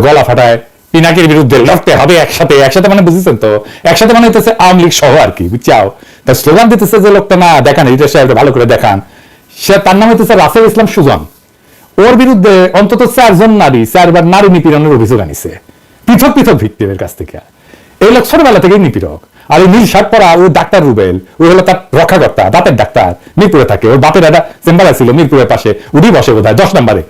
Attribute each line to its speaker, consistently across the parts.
Speaker 1: গলা ফাটায় পিনাকির বিরুদ্ধে লড়তে হবে একসাথে একসাথে, মানে বুঝেছেন তো, একসাথে মানে হইতেছে আওয়ামী লীগ সহ আর কি, বুঝছাও। তা স্লোগান দিতেছে যে লোকটা না দেখান, এটা সাহেব ভালো করে দেখান। সে তার নাম হইতেছে রাসেল ইসলাম সুজন। ওর বিরুদ্ধে অন্তত 4 নারী 4বার নারী নিপীড়নের অভিযোগ আনিছে পৃথক পৃথক ভিক্টিমের কাছ থেকে। এই লোক ছোটবেলা থেকেই নিপীড়ক। আর ওই নীল শার্ট পরা ও ডাক্তার রুবেল, ও হলো তার রক্ষাকর্তা, দাঁতের ডাক্তার, মিরপুরে থাকে। ওর বাপের একটা চেম্বার ছিল মিরপুরের পাশে, উঠি বসে বোধ হয় 10 নম্বরে।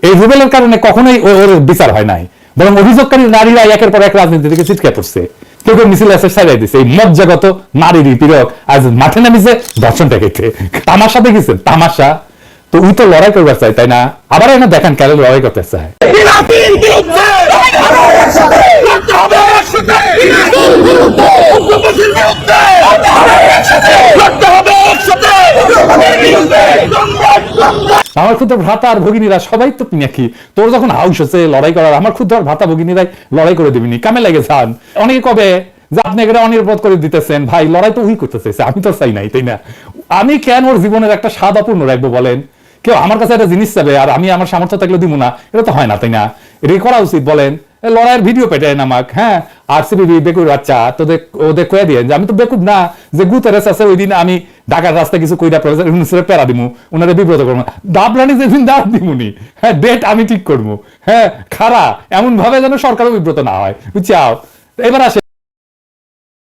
Speaker 1: এই রুবেলের কারণে কখনোই ওর বিচার হয় নাই, বরং অভিযোগকারী নারীরা একের পর এক রাজনীতি থেকে ছিটকে পড়ছে। কেউ কেউ মিছিল এসে সাজাই দিচ্ছে। এই মজ্জাগত নারী নিপীড়ক আজ মাঠে নামিছে ধর্ষণ ঠেকেছে। তামাশা দেখেছেন? তামাশা। তো উই তো লড়াই করবার চাই, তাই না? আবার এনে দেখেন কেন লড়াই করতে চায়। আমার ক্ষুদ্র ভ্রাতা আর ভগিনীরা সবাই তো পিনাকি। তোর যখন হাউস হচ্ছে লড়াই করার, আমার ক্ষুদ্র ভ্রাতা ভগিনীরাই লড়াই করে দিবিনি, কামে লেগে যান। অনেকে কবে যে আপনি এটা অনিরাপদ করে দিতেছেন। ভাই লড়াই তো উই করতে চাইছে, আমি তো চাই নাই, তাই না? আমি কেন ওর জীবনের একটা স্বাদ অপূর্ণ রাখবো বলেন? কেউ আমার কাছে একটা জিনিস চাবে আর আমি আমার সামর্থ্য থাকলে দিব না, এটা তো হয় না, তাই না? এটা করা উচিত বলেন? লড়াইয়ের ভিডিও পেটে নামাক, হ্যাঁ। আর সিবি বেকুর বাচ্চা তোদের ওদের কয়ে দিয়ে যে আমি তো বেকুব না, যে গুতেরেস আছে ওই দিন আমি ঢাকার রাস্তায় কিছু কইরা প্যারা দিমু, ওনারা বিব্রত করবো, দাবরানি যেদিন দাঁড় দিমুনি, হ্যাঁ ডেট আমি ঠিক করবো, হ্যাঁ খারা এমন ভাবে যেন সরকারও বিব্রত না হয়, বুঝছাও। এবার আসে